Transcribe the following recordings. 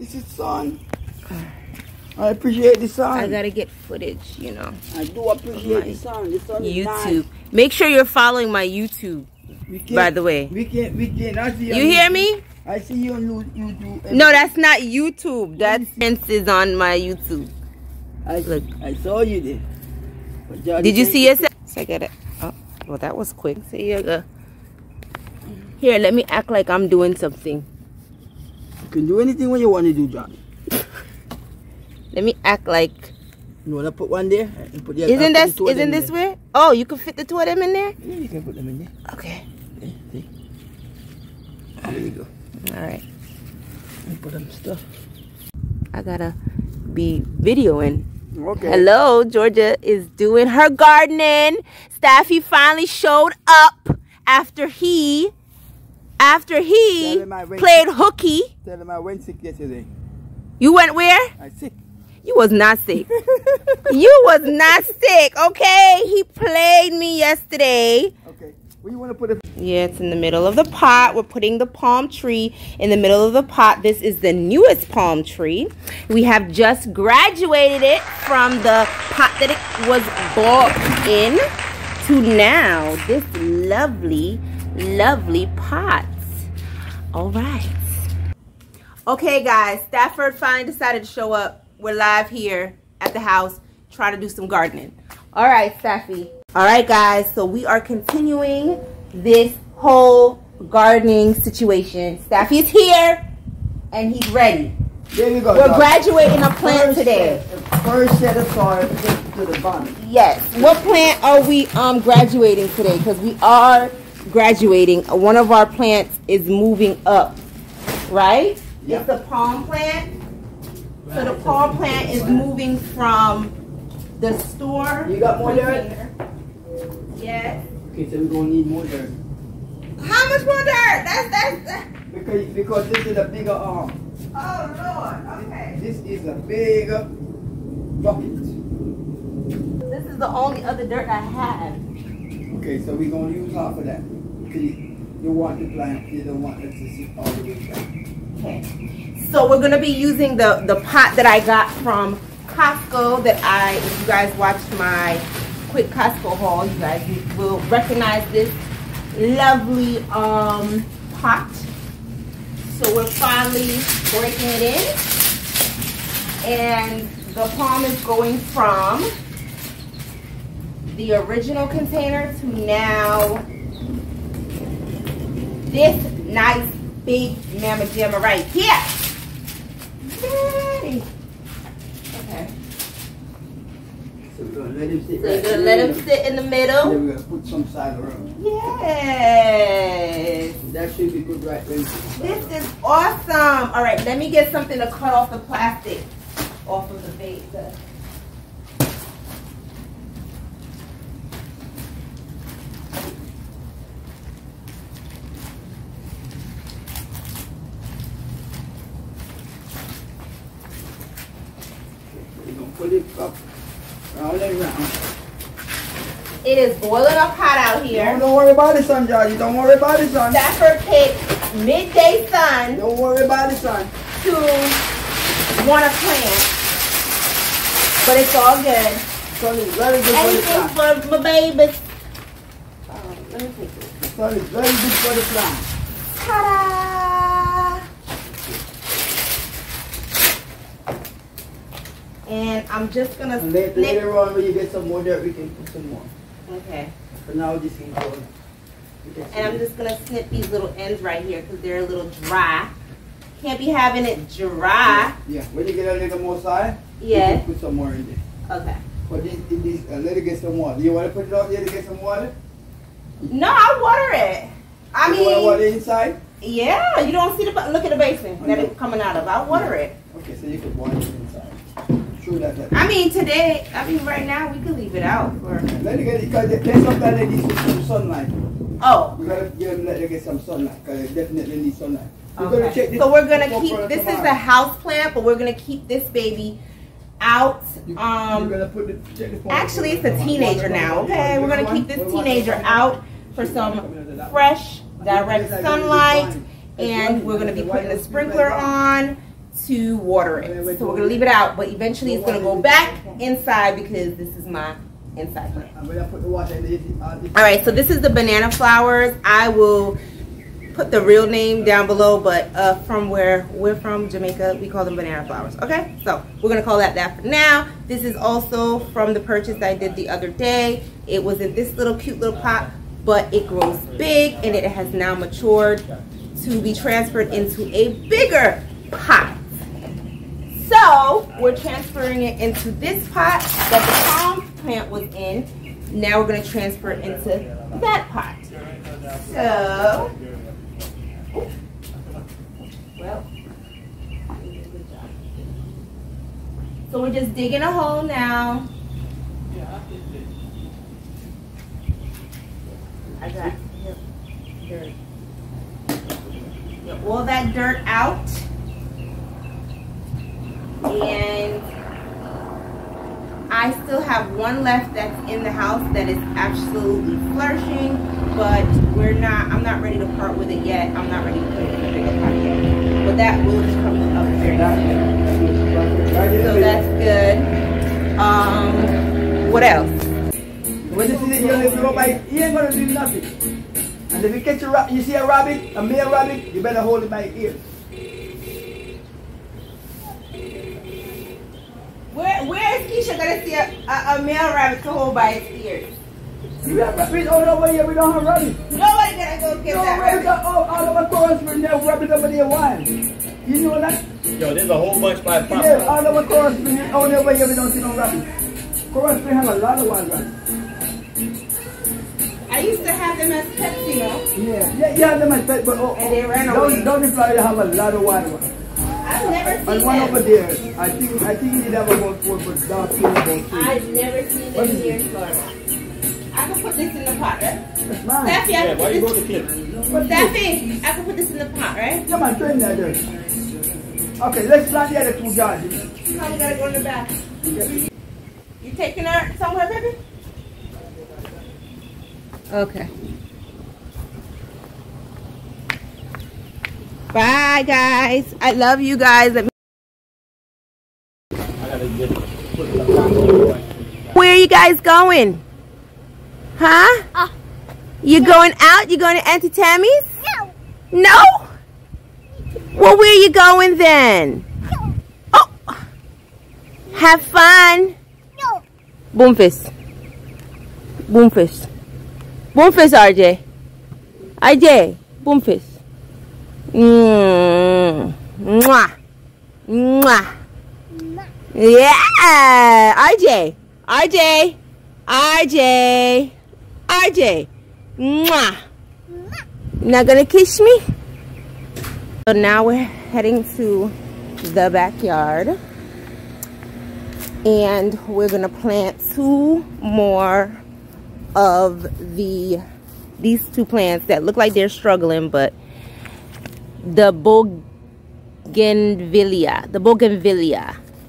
This is sun. I appreciate the sun. I gotta get footage, you know. I do appreciate the sun. The sun is YouTube. nice. Make sure you're following my YouTube. By the way. We can't. I see you hear me? I see you on YouTube. No, that's not YouTube. That is on my YouTube. Look. I saw you there. Did you see yourself? So I got it. Oh, well, that was quick. So here, here, let me act like I'm doing something. You can do anything when you want to do, John. Let me act like. You want to put one there? Put the Isn't this where? Oh, you can fit the two of them in there? Yeah, you can put them in there. Okay. See? There you go. All right. Put them stuff. I gotta be videoing. Okay. Hello, Georgia is doing her gardening. Staffy finally showed up after he played hooky. Tell him I went sick yesterday. You went where? I sick. You was not sick. You was not sick, okay? He played me yesterday. Okay. Where you want to put it? Yeah, it's in the middle of the pot. We're putting the palm tree in the middle of the pot. This is the newest palm tree. We have just graduated it from the pot that it was bought in to now this lovely, lovely pot. All right. Okay, guys. Stafford finally decided to show up. We're live here at the house trying to do some gardening. All right, Staffy. All right, guys. So we are continuing this whole gardening situation. Staffy is here and he's ready. There you go. We're graduating a plant today. First set of soil to the bottom. Yes. What plant are we graduating today? Because we are graduating. One of our plants is moving up, right? Yeah. It's a palm plant. So the palm plant is moving from the store. You got more dirt? Yes. Okay, so we're gonna need more dirt. How much more dirt? That's because this is a bigger arm. Oh Lord. Okay. This is a bigger bucket. This is the only other dirt I have. Okay, so we're gonna use half of that. You want the plant, you don't want it to sit all the way down. Okay. So we're gonna be using the pot that I got from Costco that if you guys watched my quick Costco haul, you guys will recognize this lovely pot. So we're finally breaking it in. And the palm is going from the original container to now this nice big mamma jamma right here. Yay! Okay. So we're gonna let him sit. So you're gonna let him sit in the middle. Then we're gonna put some side around. Yes. That should be good right there. This is awesome. All right, let me get something to cut off the plastic off of the base. Put it up, round and round. It is boiling up hot out here. Don't worry about the sun, Georgie. Don't worry about the sun. Stafford picked midday sun. Don't worry about the sun. To want to plant, but it's all good. Sun is very good anything for the plant. For my babies. Let me take this. The sun is very good for the plant. Ta-da! And I'm just gonna snip. Later on, when you get some more dirt, we can put some more. Okay. For now, this is going. And I'm just gonna snip these little ends right here because they're a little dry. Can't be having it dry. Yeah. When you get a little more side, yeah, you can put some more in there. Okay. But let it get some water. You want to put it out there to get some water? No, I water it. I mean, want to water inside? Yeah. You don't see the look at the basin that it's coming out of. I water it. Okay, so you could water it inside. True that. I mean, right now we could leave it out for. Let it get because there's sometimes they need some sunlight. Oh. We gotta let it get some sunlight because it definitely needs sunlight. Okay. So we're gonna keep this is a house plant, but we're gonna keep this baby out. You're gonna put Actually, it's a teenager now. Okay, we're gonna keep this teenager out for some fresh, direct sunlight, and we're gonna be putting the sprinkler on. to water it. So we're gonna leave it out, but eventually it's gonna go back inside because this is my inside plant. All right, so this is the banana flowers. I will put the real name down below, but from where we're from, Jamaica, we call them banana flowers. Okay, so we're gonna call that for now. This is also from the purchase I did the other day. It was in this little cute little pot, but it grows big and it has now matured to be transferred into a bigger pot. So we're transferring it into this pot that the palm plant was in. Now we're going to transfer it into that pot. So, well, good job. So we're just digging a hole now. I got dirt. Get all that dirt out. And I still have one left that's in the house that is absolutely flourishing, but I'm not ready to part with it yet. I'm not ready to put it in a bigger pot yet. But that will just come up very soon. So that's good. What else? When you see it, you ain't gonna do nothing. And if you catch you see a rabbit, a male rabbit, you better hold it by the ear. Where is Keisha gonna see a male rabbit to hold by its ears? You have rabbits all over here, we don't have rabbits. Nobody gonna go get that rabbit. All over Coral Spring, there are rabbits over there wild. You know that? Yo, there's a whole bunch by pop. Yeah, all over Coral Spring, all over here we don't see no rabbits. Coral Spring have a lot of wild rabbits. I used to have them as pets, you know. Yeah, you have them as pets, but and they ran away. Down in Florida have a lot of wild ones. I've never seen and one them. over there, I think you need to have about 4, but dark skin about 3. I've never seen them here in Florida. I can put this in the pot, right? That's mine. Staffy, Yeah, why you go to clip? Staffy, I can put this in the pot, right? Yeah, man, turn that there. Okay, let's plant the other 2 jars. Now we gotta go in the back. You taking her somewhere, baby? Okay. Bye, guys. I love you guys. Where are you guys going? Huh? You going out? You going to Auntie Tammy's? No. No? Well, where are you going then? No. Oh. Have fun. No. Boomfish. Boomfish. Boomfish, RJ. RJ. Boomfish. Mwah. Mwah. Yeah. RJ. RJ. RJ. RJ. Mwah. Not gonna kiss me? So now we're heading to the backyard. And we're gonna plant 2 more of these 2 plants that look like they're struggling, but the bougainvillea,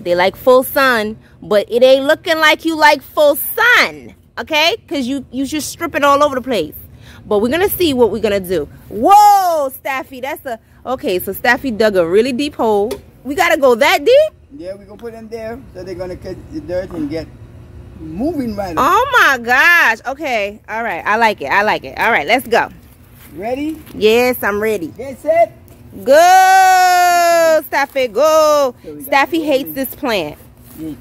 they like full sun, but it ain't looking like you like full sun, okay? Because you just strip it all over the place. But we're gonna see what we're gonna do. Whoa, Staffy, okay, so Staffy dug a really deep hole. We gotta go that deep? Yeah, we're gonna put them there so they're gonna catch the dirt and get moving right now. Oh my gosh. Okay, all right, I like it. All right, let's go. Ready? Yes, I'm ready. Get set. Go, Staffy, go. Staffy hates this plant.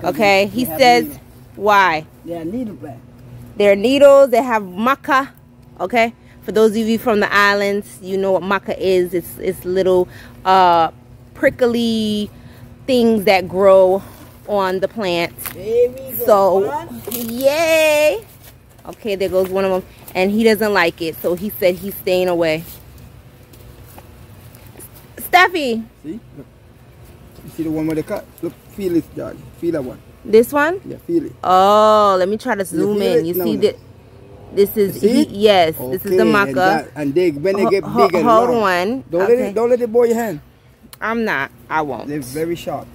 Okay, he says, why? They are needle plants. They're needles. They have maca. Okay, for those of you from the islands, you know what maca is. It's little prickly things that grow on the plant. There we go. So, yay. Okay, there goes one of them. And he doesn't like it, so he said he's staying away. Staffy. See? Look. You see the one with the cut? Look, feel it, George. Feel that one. This one? Yeah, feel it. Oh, let me try to zoom in. You see that? This is, yes, okay, this is the maca. And when they get big and hold long, on. Don't let it bore your hand. I'm not. I won't. They're very sharp.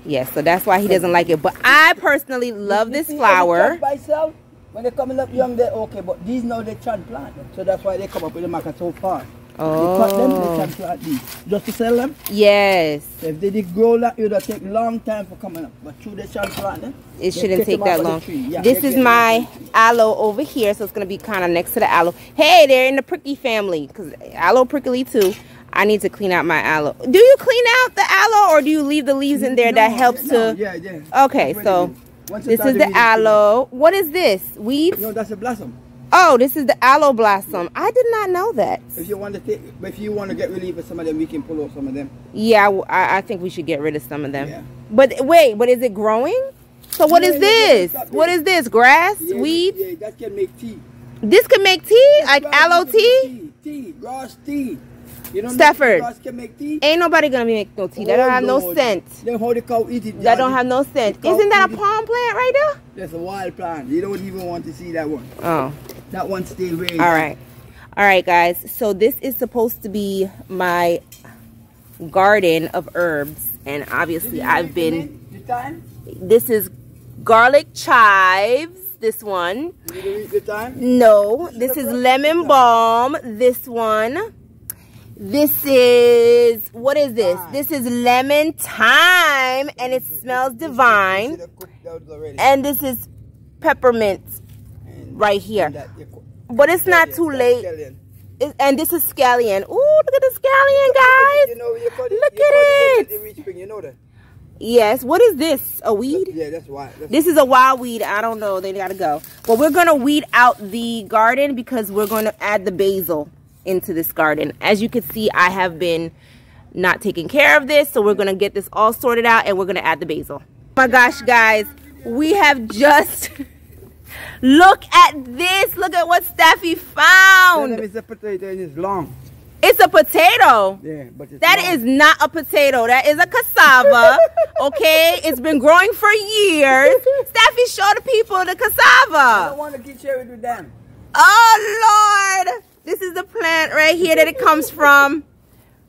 Yes, so that's why he doesn't like it. But I personally love this flower. By itself, when they're coming up young, they're okay. But these now they transplant. So that's why they come up with the maca so far. They cut them, they transplant these. Just to sell them. Yes. If they did grow that, it would take a long time for coming up. But through the transplant them, it shouldn't take that long. Yeah, this is my aloe over here, so it's going to be kind of next to the aloe. Hey, they're in the prickly family, because aloe prickly too. I need to clean out my aloe. Do you clean out the aloe, or do you leave the leaves in there that helps to... Yeah. Okay, so this is the aloe. What is this? Weeds? No, that's a blossom. Oh, this is the aloe blossom. I did not know that. If you want to get rid of some of them, we can pull out some of them. Yeah, I think we should get rid of some of them. Yeah. But wait, but is it growing? So what is this? What is this? Grass? Weeds? Yeah, that can make tea. This can make tea? Like aloe tea? Tea, grass tea. You know, Stafford, grass can make tea? Ain't nobody gonna make no tea. That don't have no scent. Then how the cow eat it? That don't have no scent. Isn't that a palm plant right there? That's a wild plant. You don't even want to see that one. Oh. That one stays very All right, guys. So this is supposed to be my garden of herbs, and obviously I've been. This is garlic chives. This one. Did you read the time? No. This is lemon balm. This one. This is, what is this? This is lemon thyme, and it smells divine. And this is peppermint right here. But it's not too late. And this is scallion. Ooh, look at the scallion, guys. Look at it. Yes. What is this? A weed? Yeah, that's wild. This is a wild weed. I don't know. They gotta go. Well, we're gonna weed out the garden because we're gonna add the basil into this garden. As you can see, I have been not taking care of this, so we're gonna get this all sorted out and we're gonna add the basil. Oh my gosh, guys, we have just look at this. Look at what Staffy found. It's a potato and it's long. It's a potato. Yeah, but it's that long. Is not a potato. That is a cassava. Okay, it's been growing for years. Staffy, show the people the cassava. I don't want to keep sharing with them. Oh Lord. This is the plant right here that it comes from.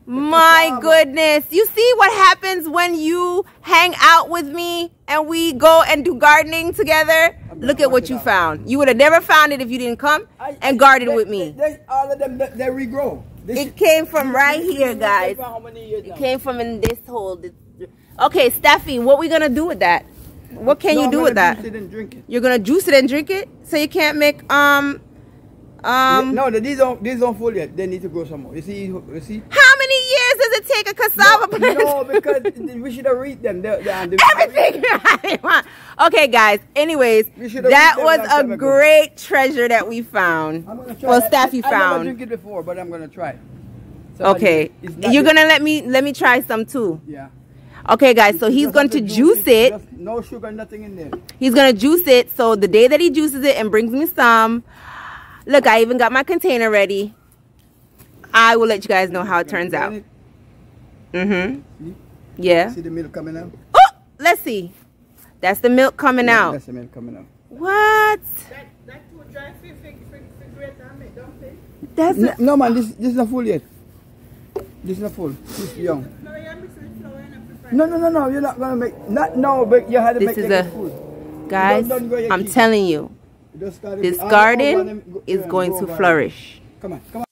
My goodness. You see what happens when you hang out with me and we go and do gardening together? Look at what you found. You would have never found it if you didn't come and garden with me. All of them, they regrow. It came from right here, guys. It came from in this hole. Okay, Staffy, what we going to do with that? What can you do with that? Juice it and drink it. You're going to juice it and drink it? So you can't make, no, these don't full yet. They need to grow some more. You see? How many years does it take a cassava plant? No, because we should have read them. Everything. Okay, guys. Anyways, that was a great treasure that we found. Well, Staffy found. I've never drank it before, but I'm gonna try. Okay, you're gonna let me try some too. Yeah. Okay, guys. So he's going to juice it. No sugar, nothing in there. He's gonna juice it. So the day that he juices it and brings me some. Look, I even got my container ready. I will let you guys know how it turns out. Yeah. See the milk coming out? Oh, let's see. That's the milk coming out. That's the milk coming out. What? That's no, man. This is not full yet. This is not full. This is young. No. You're not gonna make. No, but you had to make it full. Guys, I'm telling you. This garden is going to flourish. Come on.